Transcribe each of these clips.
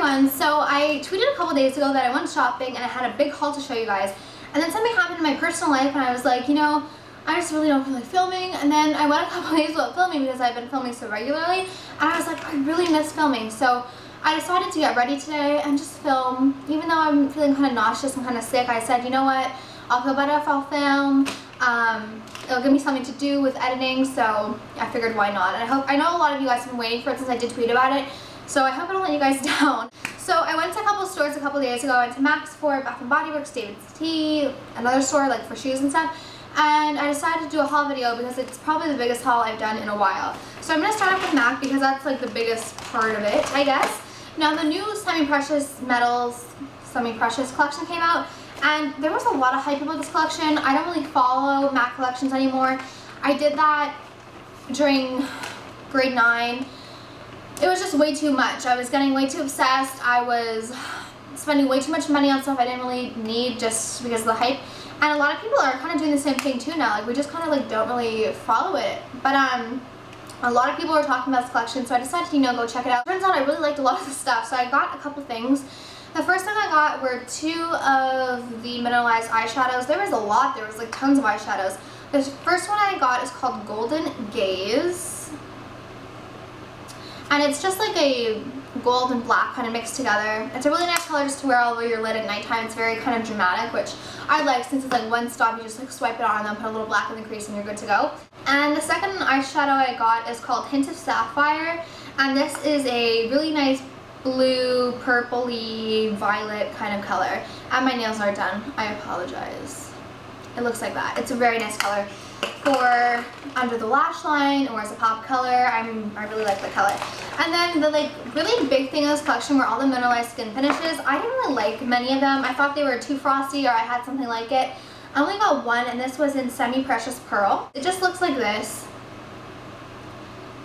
everyone. So I tweeted a couple days ago that I went shopping and I had a big haul to show you guys. And then something happened in my personal life and I was like, you know, I just really don't feel like filming. And then I went a couple days without filming because I've been filming so regularly. And I was like, I really miss filming. So I decided to get ready today and just film. Even though I'm feeling kind of nauseous and kind of sick, I said, you know what, I'll feel better if I'll film. It'll give me something to do with editing, so I figured why not. And I know a lot of you guys have been waiting for it since I did tweet about it, so I hope I don't let you guys down. So I went to a couple stores a couple days ago. I went to Max for Bath & Body Works, David's Tea, another store like for shoes and stuff. And I decided to do a haul video because it's probably the biggest haul I've done in a while. So I'm going to start off with MAC because that's like the biggest part of it, I guess. Now the new semi-precious metals, semi-precious collection came out. And there was a lot of hype about this collection. I don't really follow MAC collections anymore. I did that during grade 9. It was just way too much. I was getting way too obsessed. I was spending way too much money on stuff I didn't really need just because of the hype. And a lot of people are kind of doing the same thing too now. Like we just kind of like don't really follow it. But a lot of people are talking about this collection, so I decided to, you know, go check it out. Turns out I really liked a lot of the stuff, so I got a couple things. The first thing I got were 2 of the mineralized eyeshadows. There was a lot. There was like tons of eyeshadows. The first one I got is called Golden Gaze. And it's just like a gold and black kind of mixed together. It's a really nice color just to wear all over your lid at nighttime. It's very kind of dramatic, which I like since it's like one stop. You just like swipe it on and then put a little black in the crease and you're good to go. And the second eyeshadow I got is called Hint of Sapphire. And this is a really nice blue, purpley, violet kind of color. And my nails are done. I apologize. It looks like that. It's a very nice color for under the lash line or as a pop color. I really like the color. And then the like really big thing in this collection were all the mineralized skin finishes. I didn't really like many of them. I thought they were too frosty or I had something like it. I only got one and this was in Semi-Precious Pearl. It just looks like this.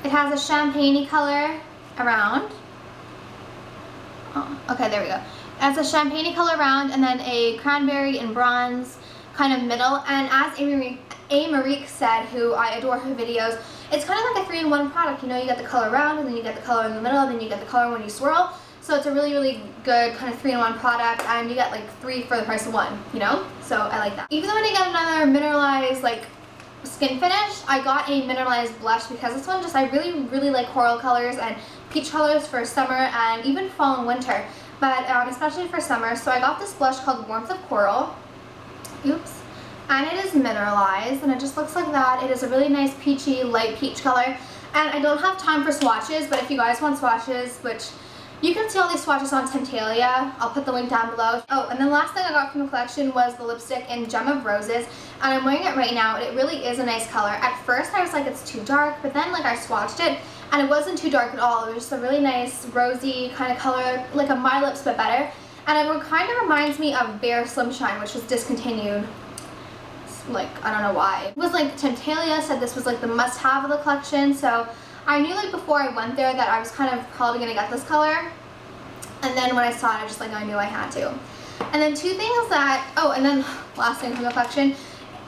It has a champagne-y color around. Oh, okay, there we go. It has a champagne color around and then a cranberry and bronze kind of middle. And as Marie said, who I adore her videos, it's kind of like a 3-in-1 product. You know, you get the color around and then you get the color in the middle and then you get the color when you swirl. So it's a really, really good kind of 3-in-1 product and you get like 3 for the price of 1, you know? So I like that. Even though I didn't get another mineralized like skin finish, I got a mineralized blush because this one just, I really, really like coral colors and peach colors for summer and even fall and winter, but especially for summer. So I got this blush called Warmth of Coral. Oops. And it is mineralized and it just looks like that. It is a really nice peachy, light peach color. And I don't have time for swatches, but if you guys want swatches, which you can see all these swatches on Temptalia, I'll put the link down below. Oh, and then the last thing I got from the collection was the lipstick in Gem of Roses. And I'm wearing it right now and it really is a nice color. At first I was like, it's too dark, but then like I swatched it and it wasn't too dark at all. It was just a really nice rosy kind of color, like a My Lips but better. And it kind of reminds me of Bare Slim Shine, which was discontinued. Like, I don't know why. It was like Temptalia said this was like the must-have of the collection, so I knew like before I went there that I was kind of probably gonna get this color. And then when I saw it, I just like, I knew I had to. And then 2 things that, oh, and then last thing from the collection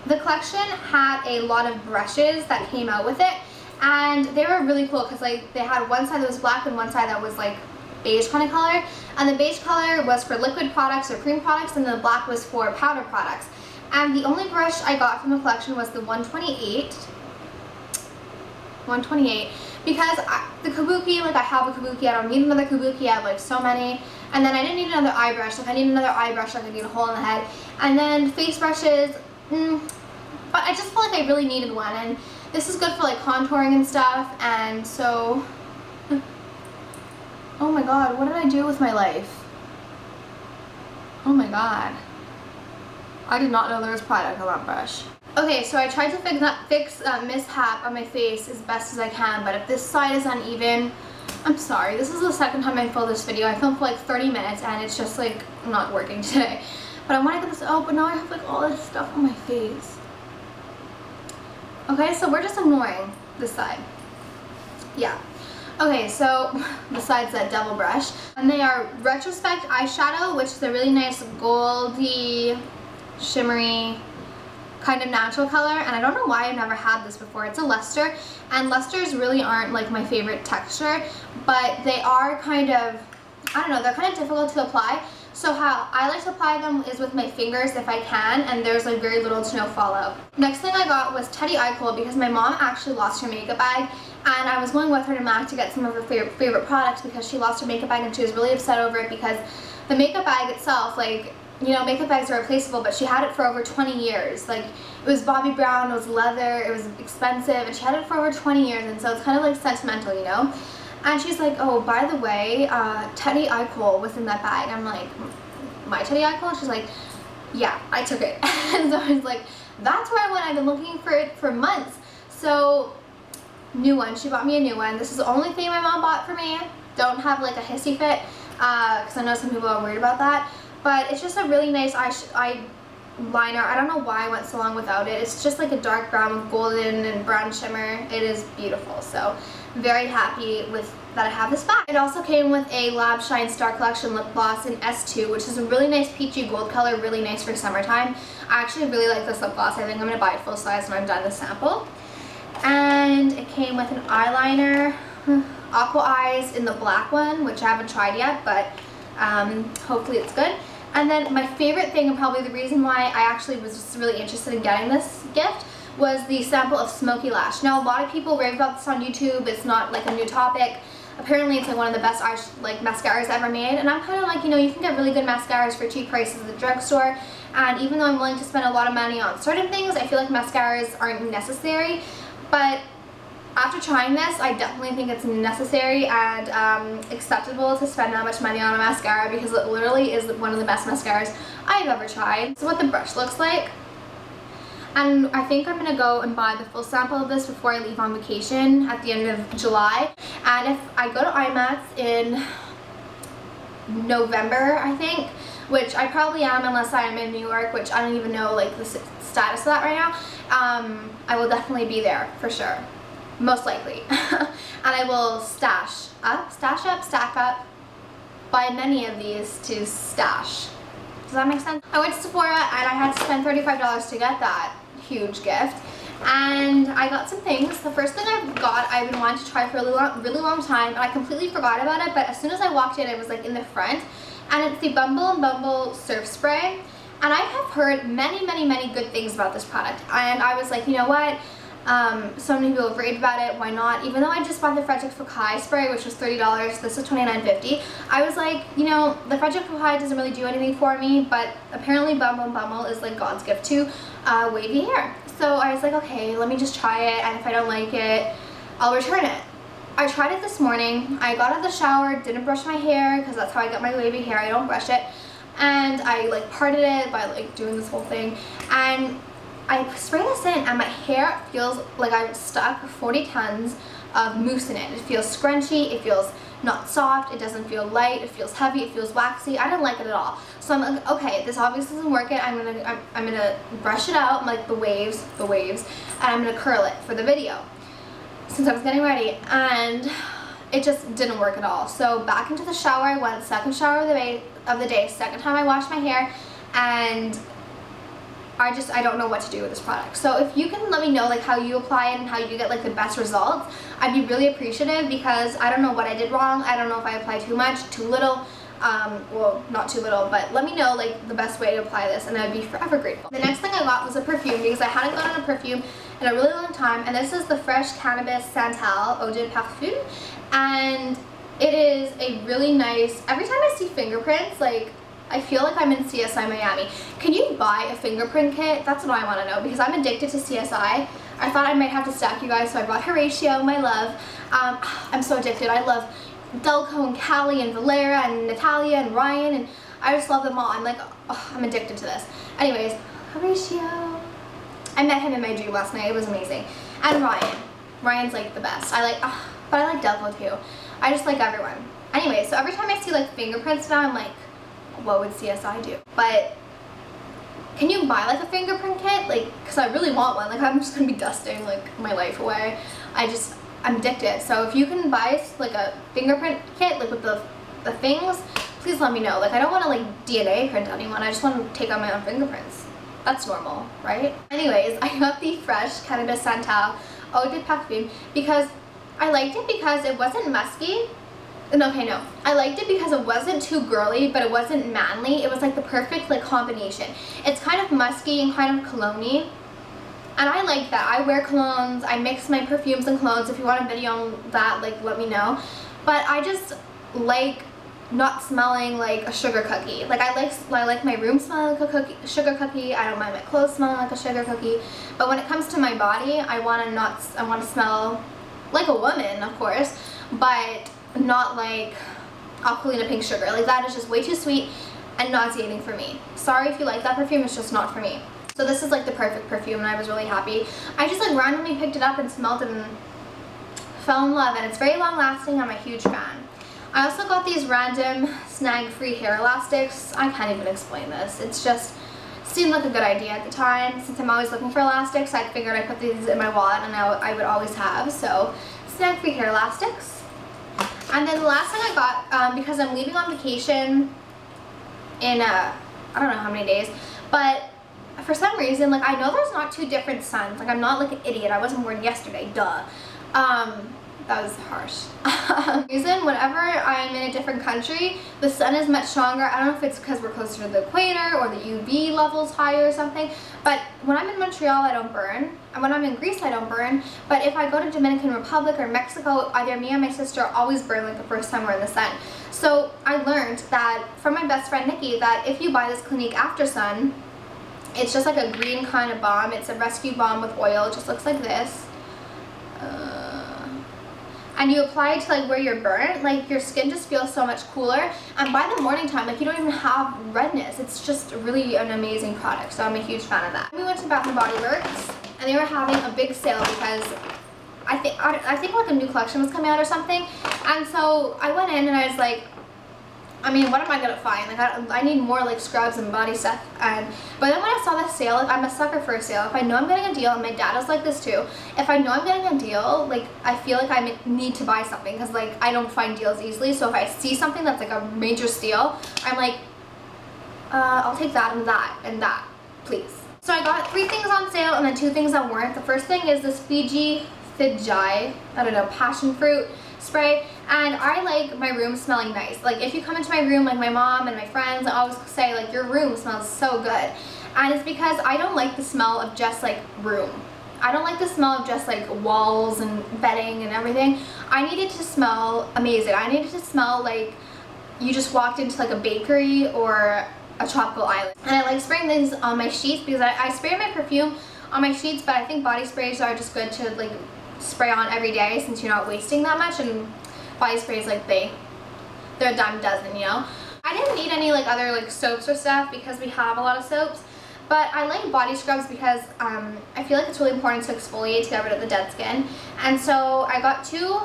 had a lot of brushes that came out with it. And they were really cool because like they had one side that was black and one side that was like beige kind of color. And the beige color was for liquid products or cream products and the black was for powder products. And the only brush I got from the collection was the 128 because the kabuki, like I have a kabuki, I don't need another kabuki, I have like so many. And then I didn't need another eye brush, like I need another eye brush, like I need a hole in the head. And then face brushes, but I just felt like I really needed one. And this is good for like contouring and stuff. And so, oh my god, what did I do with my life? Oh my god. I did not know there was product on that brush. Okay, so I tried to fix mishap on my face as best as I can, but if this side is uneven, I'm sorry. This is the second time I filmed this video. I filmed for like 30 minutes and it's just like not working today. But I want to get this out, but now I have like all this stuff on my face. Okay, so we're just ignoring this side. Yeah. Okay, so besides that devil brush, and they are Retrospect eyeshadow, which is a really nice goldy, shimmery kind of natural color, and I don't know why I've never had this before. It's a luster, and lusters really aren't like my favorite texture, but they are kind of I don't know, they're kind of difficult to apply. So how I like to apply them is with my fingers if I can, and there's like very little to no fallout. Next thing I got was Teddy Eye Kohl because my mom actually lost her makeup bag, and I was going with her to MAC to get some of her favorite products because she lost her makeup bag and she was really upset over it because the makeup bag itself, like, you know, makeup bags are replaceable, but she had it for over 20 years. Like, it was Bobbi Brown, it was leather, it was expensive, and she had it for over 20 years, and so it's kind of like sentimental, you know? And she's like, oh, by the way, Teddy Eye Kohl was in that bag. I'm like, my Teddy Eye Kohl? She's like, yeah, I took it. And so I was like, that's where I went. I've been looking for it for months. So, new one. She bought me a new one. This is the only thing my mom bought for me. Don't have like a hissy fit, because I know some people are worried about that. But it's just a really nice eye liner. I don't know why I went so long without it. It's just like a dark brown with golden and brown shimmer. It is beautiful. So very happy with that I have this back. It also came with a Lab Shine Star Collection lip gloss in S2, which is a really nice peachy gold color, really nice for summertime. I actually really like this lip gloss. I think I'm going to buy it full size when I'm done the sample. And it came with an eyeliner, Aqua Eyes in the black one, which I haven't tried yet, but hopefully it's good. And then my favorite thing, and probably the reason why I actually was just really interested in getting this gift, was the sample of Smoky Lash. Now, a lot of people rave about this on YouTube. It's not like a new topic. Apparently, it's like one of the best mascaras ever made. And I'm kind of like, you know, you can get really good mascaras for cheap prices at the drugstore. And even though I'm willing to spend a lot of money on certain things, I feel like mascaras aren't necessary. But after trying this, I definitely think it's necessary and acceptable to spend that much money on a mascara because it literally is one of the best mascaras I've ever tried. This is what the brush looks like. And I think I'm going to go and buy the full sample of this before I leave on vacation at the end of July. And if I go to IMAX in November, I think, which I probably am unless I'm in New York, which I don't even know like the status of that right now, I will definitely be there for sure. Most likely. And I will stack up, buy many of these to stash. Does that make sense? I went to Sephora and I had to spend $35 to get that huge gift. And I got some things. The first thing I got, I've been wanting to try for a really long time, and I completely forgot about it, but as soon as I walked in, it was like in the front. And it's the Bumble and Bumble Surf Spray. And I have heard many good things about this product. And I was like, you know what? So many people have raved about it, why not? Even though I just bought the Frederic Fekkai spray, which was $30, this was $29.50. I was like, you know, the Frederic Fekkai doesn't really do anything for me, but apparently Bumble and Bumble is like God's gift to wavy hair. So I was like, okay, let me just try it, and if I don't like it, I'll return it. I tried it this morning. I got out of the shower, didn't brush my hair, because that's how I get my wavy hair, I don't brush it. And I like parted it by like doing this whole thing, and I spray this in and my hair feels like I've stuck 40 tons of mousse in it. It feels scrunchy, it feels not soft, it doesn't feel light, it feels heavy, it feels waxy. I didn't like it at all. So I'm like, okay, this obviously doesn't work it. I'm gonna brush it out, like the waves, and I'm gonna curl it for the video. Since I was getting ready, and it just didn't work at all. So back into the shower I went, second shower of the day, second time I washed my hair, and I don't know what to do with this product. So if you can let me know like how you apply it and how you get like the best results, I'd be really appreciative, because I don't know what I did wrong. I don't know if I applied too much, too little, well, not too little, but let me know like the best way to apply this, and I'd be forever grateful. The next thing I got was a perfume, because I hadn't gotten a perfume in a really long time, and this is the Fresh Cannabis Santal Eau de Parfum, and it is a really nice, every time I see fingerprints, like, I feel like I'm in CSI Miami. Can you buy a fingerprint kit? That's what I want to know, because I'm addicted to CSI. I thought I might have to stack you guys, so I bought Horatio, my love. I'm so addicted. I love Delco and Callie and Valera and Natalia and Ryan, and I just love them all. I'm like, oh, I'm addicted to this. Anyways, Horatio. I met him in my dream last night. It was amazing. And Ryan. Ryan's like the best. But I like Delco too. I just like everyone. Anyway, so every time I see like fingerprints now, I'm like, what would CSI do? But can you buy like a fingerprint kit? Like, because I really want one. Like, I'm just gonna be dusting like my life away. I'm addicted. So if you can buy like a fingerprint kit, like with the things, please let me know. Like, I don't want to like DNA print anyone. I just want to take out my own fingerprints. That's normal, right? Anyways, I got the Fresh Cannabis Santal Eau de Parfum because I liked it because it wasn't musky. Okay, no. I liked it because it wasn't too girly, but it wasn't manly. It was like the perfect like combination. It's kind of musky and kind of cologne-y. And I like that. I wear colognes. I mix my perfumes and colognes. If you want a video on that, like, let me know. But I just like not smelling like a sugar cookie. Like I like my room smelling like a sugar cookie. I don't mind my clothes smelling like a sugar cookie. But when it comes to my body, I want to smell like a woman, of course, but not like Aquafina pink sugar. Like that is just way too sweet and nauseating for me. Sorry if you like that perfume, it's just not for me. So this is like the perfect perfume and I was really happy. I just like randomly picked it up and smelled it and fell in love, and it's very long lasting. I'm a huge fan. I also got these random snag-free hair elastics. I can't even explain this. It's just seemed like a good idea at the time. Since I'm always looking for elastics, I figured I'd put these in my wallet and I would always have. So snag-free hair elastics. And then the last thing I got, because I'm leaving on vacation in I don't know how many days, but for some reason, like I know there's not 2 different suns. Like I'm not like an idiot. I wasn't born yesterday, duh. That was harsh. Reason, whenever I'm in a different country, the sun is much stronger. I don't know if it's because we're closer to the equator or the UV level's higher or something, but when I'm in Montreal, I don't burn. And when I'm in Greece, I don't burn. But if I go to Dominican Republic or Mexico, either me or my sister always burn like the first time we're in the sun. So I learned that from my best friend Nikki that if you buy this Clinique After Sun, it's just like a green kind of balm. It's a rescue balm with oil. It just looks like this. And you apply it to like where you're burnt, like your skin just feels so much cooler. And by the morning time, like you don't even have redness. It's just really an amazing product. So I'm a huge fan of that. We went to Bath & Body Works and they were having a big sale because I think like a new collection was coming out or something. And so I went in and I was like, I mean, what am I gonna find? Like, I need more like scrubs and body stuff. But then when I saw the sale, like I'm a sucker for a sale. If I know I'm getting a deal, and my dad is like this too. If I know I'm getting a deal, like I feel like I need to buy something because like I don't find deals easily. So if I see something that's like a major steal, I'm like, I'll take that and that and that, please. So I got 3 things on sale and then 2 things that weren't. The first thing is this Fiji Fidjai, I don't know, passion fruit spray, and I like my room smelling nice. Like if you come into my room, like my mom and my friends, I always say like your room smells so good, and it's because I don't like the smell of just like room. I don't like the smell of just like walls and bedding and everything. I need it to smell amazing. I need it to smell like you just walked into like a bakery or a tropical island. And I like spraying these on my sheets because I spray my perfume on my sheets, but I think body sprays are just good to like spray on every day since you're not wasting that much, and body sprays like they're a dime a dozen, you know. I didn't need any like other like soaps or stuff because we have a lot of soaps, but I like body scrubs because I feel like it's really important to exfoliate to get rid of the dead skin. And so I got 2,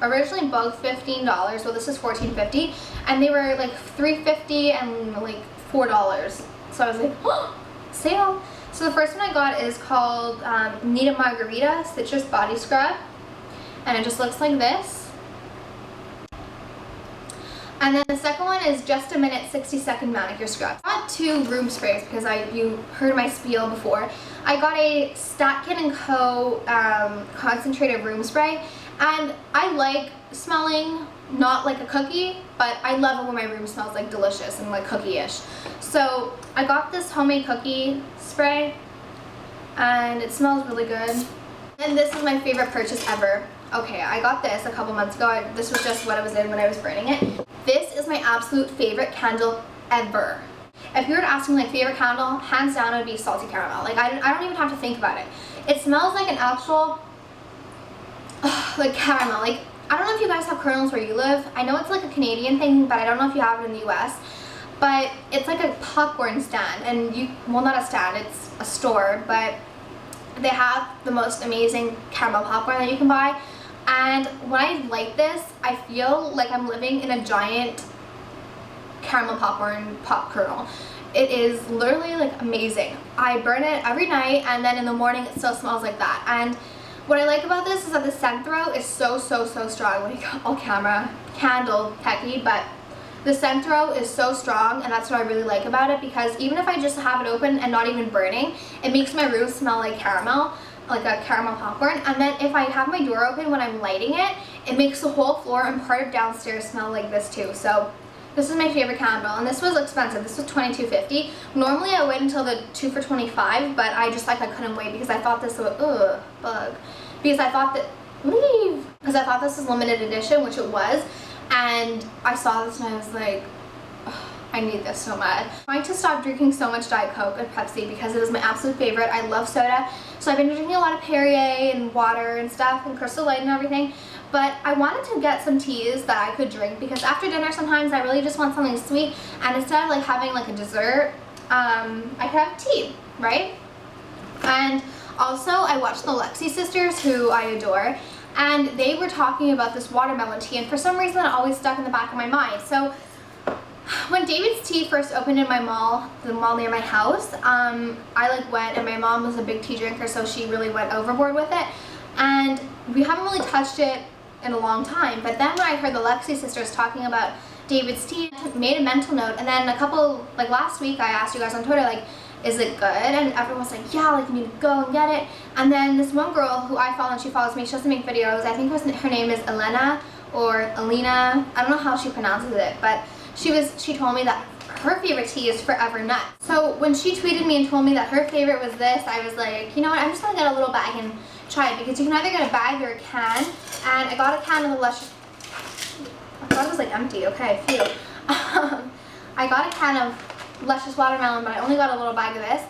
originally both $15, well this is $14.50, and they were like $3.50 and like $4. So I was like, oh, sale. So the first one I got is called Nita Margarita Citrus Body Scrub, and it just looks like this. And then the second one is Just a Minute 60-Second Manicure Scrub. I got 2 room sprays because you heard my spiel before. I got a Statkin & Co. Concentrated Room Spray, and I like smelling not like a cookie, but I love it when my room smells like delicious and like cookie-ish. So I got this homemade cookie spray and it smells really good. And this is my favorite purchase ever. Okay, I got this a couple months ago. This was just what I was in when I was burning it. This is my absolute favorite candle ever. If you were to ask me my favorite candle, hands down it would be salty caramel. Like I don't even have to think about it. It smells like an actual like caramel. Like I don't know if you guys have kernels where you live. I know it's like a Canadian thing, but I don't know if you have it in the US. But it's like a popcorn stand, and well, not a stand, it's a store, but they have the most amazing caramel popcorn that you can buy. And when I light this, I feel like I'm living in a giant caramel popcorn pop kernel. It is literally like amazing. I burn it every night, and then in the morning it still smells like that. And what I like about this is that the scent throw is so strong. When you go all candle techie, but the scent throw is so strong, and that's what I really like about it, because even if I just have it open and not even burning, it makes my room smell like caramel. like a caramel popcorn. And then if I have my door open when I'm lighting it, it makes the whole floor and part of downstairs smell like this too. So this is my favorite candle, and this was expensive. This was $22.50. Normally I wait until the 2 for $25, but I just like I couldn't wait because I thought this was bug. Because I thought that because I thought this was limited edition, which it was, and I saw this and I was like, I need this so much. I'm trying to stop drinking so much Diet Coke and Pepsi because it is my absolute favorite. I love soda, so I've been drinking a lot of Perrier and water and stuff and Crystal Light and everything. But I wanted to get some teas that I could drink because after dinner sometimes I really just want something sweet, and instead of like having like a dessert, I could have tea, right? And also I watched the Lexi sisters, who I adore, and they were talking about this watermelon tea, and for some reason it always stuck in the back of my mind. So when David's Tea first opened in my mall, the mall near my house, I like went, and my mom was a big tea drinker, so she really went overboard with it, and we haven't really touched it in a long time. But then when I heard the Lexi sisters talking about David's Tea, I made a mental note, and then like last week I asked you guys on Twitter, like, is it good? And everyone was like, yeah, like you need to go and get it. And then this one girl who I follow, and she follows me, she doesn't make videos, I think her name is Elena or Alina, I don't know how she pronounces it, but she told me that her favorite tea is Forever Nut. So when she tweeted me and told me that her favorite was this, I was like, you know what, I'm just gonna get a little bag and try it, because you can either get a bag or a can. And I got a can of the Luscious, I thought it was like empty, okay, phew. I got a can of Luscious Watermelon, but I only got a little bag of this,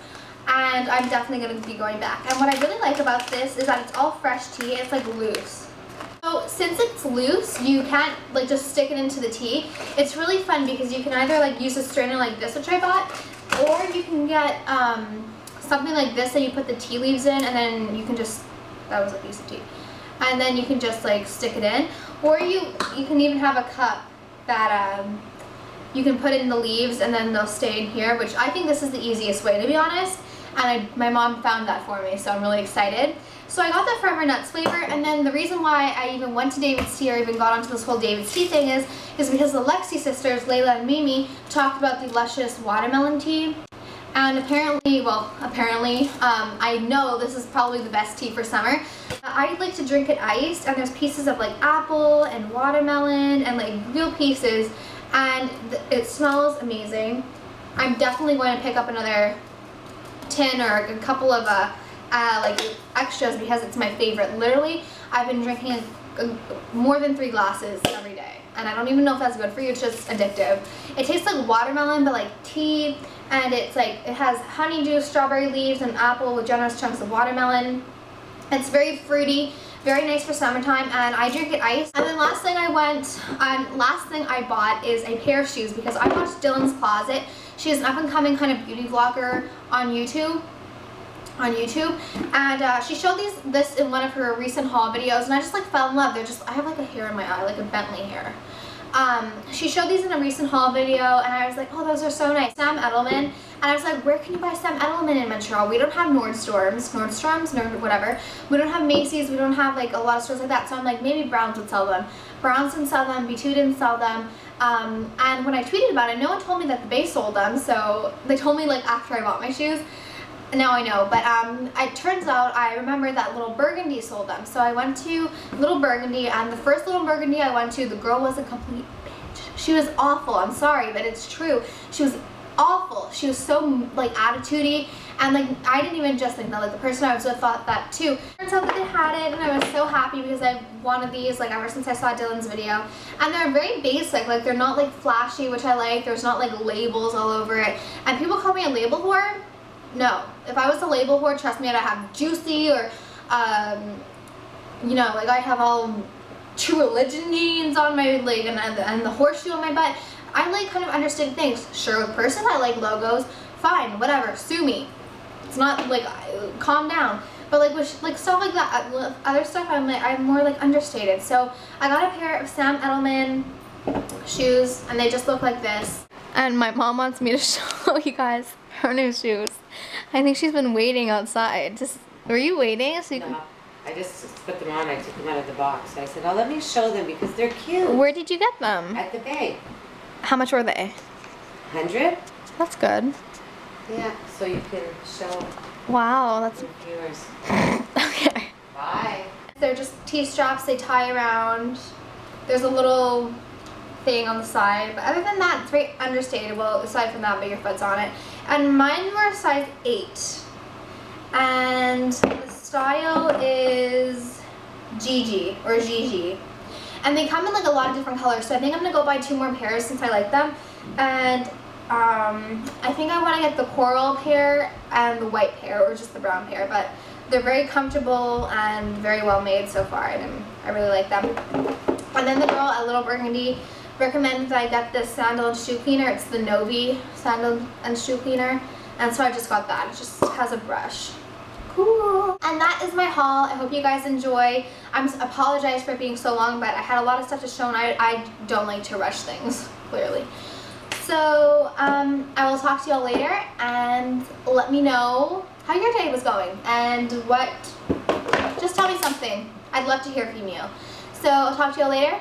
and I'm definitely going to be going back. And what I really like about this is that it's all fresh tea. It's like loose. So since it's loose, you can't like just stick it into the tea. It's really fun because you can either like use a strainer like this, which I bought, or you can get something like this that you put the tea leaves in, and then you can just, that was a piece of tea, and then you can just like stick it in. Or you can even have a cup that you can put in the leaves and then they'll stay in here, which I think this is the easiest way, to be honest. And my mom found that for me, so I'm really excited. So I got the Forever Nuts flavor, and then the reason why I even went to David's Tea or even got onto this whole David's Tea thing is because the Lexi sisters, Layla and Mimi, talked about the Luscious Watermelon tea. And apparently, I know this is probably the best tea for summer. I like to drink it iced, and there's pieces of like apple and watermelon and like real pieces, and it smells amazing. I'm definitely going to pick up another tin or a couple of like extras because it's my favorite. Literally, I've been drinking more than 3 glasses every day, and I don't even know if that's good for you. It's just addictive. It tastes like watermelon, but like tea, and it's like it has honeydew, strawberry leaves, and apple with generous chunks of watermelon. It's very fruity, very nice for summertime, and I drink it iced. And then last thing I bought is a pair of shoes because I watched Dylan's Closet. She's an up-and-coming kind of beauty vlogger on YouTube. And she showed this in one of her recent haul videos, and I just like fell in love. I have like a hair in my eye, like a Bentley hair. She showed these in a recent haul video, and I was like, oh, those are so nice. Sam Edelman. And I was like, where can you buy Sam Edelman in Montreal? We don't have Nordstrom's, whatever. We don't have Macy's. We don't have like a lot of stores like that. So I'm like, maybe Browns would sell them. Browns didn't sell them. B2 didn't sell them. And when I tweeted about it, no one told me that they sold them. So they told me like after I bought my shoes. Now I know, but it turns out I remember that Little Burgundy sold them. So I went to Little Burgundy, and the first Little Burgundy I went to, the girl was a complete bitch. She was awful. I'm sorry, but it's true. She was awful. She was so like attitudey, and like I didn't even just think that, like the person I was with thought that too. Turns out that they had it, and I was so happy because I've wanted these like ever since I saw Dylan's video. And they're very basic, like they're not like flashy, which I like. There's not like labels all over it, and people call me a label whore. No, if I was a label whore, trust me, I'd have Juicy or, you know, like I have all True Religion jeans on my leg and the horseshoe on my butt. I like kind of understated things. Sure, with person, I like logos. Fine, whatever, sue me. It's not like, calm down. But like with like stuff like that, other stuff, I'm more like understated. So I got a pair of Sam Edelman shoes, and they just look like this. And my mom wants me to show you guys her new shoes. I think she's been waiting outside. Were you waiting? So no, I just put them on. I took them out of the box. I said, oh, let me show them because they're cute. Where did you get them? At the Bay. How much were they? 100. That's good. Yeah, so you can show. Wow, that's viewers. Okay. They're just T-straps, they tie around. There's a little thing on the side, but other than that, it's very understatable. Aside from that, bigger foot's on it. And mine were size 8. And the style is Gigi or Gigi. And they come in like a lot of different colors, so I think I'm gonna go buy 2 more pairs since I like them. And I think I want to get the coral pair and the white pair, or just the brown pair, but they're very comfortable and very well made so far, and I really like them. And then the girl at Little Burgundy recommended that I get this sandal and shoe cleaner. It's the Novi sandal and shoe cleaner, and so I just got that. It just has a brush. Cool. And that is my haul. I hope you guys enjoy. I apologize for it being so long, but I had a lot of stuff to show, and I don't like to rush things, clearly. So I will talk to y'all later, and let me know how your day was going and just tell me something. I'd love to hear from you. So I'll talk to y'all later.